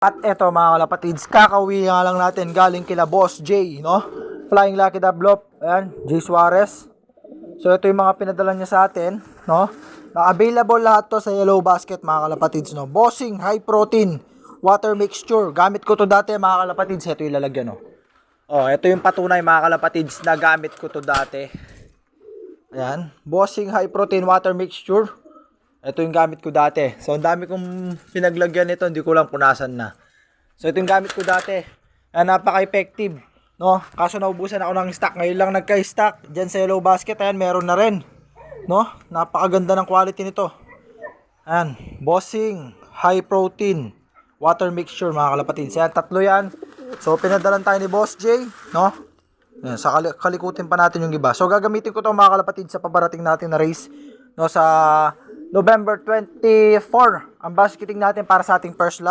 At eto mga kalapatids, kakauwi nga lang natin galing kila Boss J, no? Flying Lucky Develop, ayan, J Suarez. So ito yung mga pinadala niya sa atin, no? Na available lahat to sa Yellow Basket mga kalapatids, no? Bossing High Protein Water Mixture. Gamit ko to dati mga kalapatids, ito yung lalagyan, no? Oh, ito yung patunay mga kalapatids na gamit ko to dati. Ayan, Bossing High Protein Water Mixture. Ito yung gamit ko dati. So, ang dami kong pinaglagyan nito, hindi ko lang punasan na. So, ito yung gamit ko dati. Ayan, napaka-effective. No? Kaso naubusan ako ng stock. Ngayon lang nagka-stock. Diyan sa Yellow Basket, ayan, meron na rin. No? Napakaganda ng quality nito. Ayan, Bossing High Protein Water Mixture, mga kalapatids. Ayan, tatlo yan. So, pinadalan tayo ni Boss J. No? Ayan, sa kalikutin pa natin yung iba. So, gagamitin ko itong mga kalapatids sa pabarating natin na race. No, sa November 24, ang basketing natin para sa ating first lap.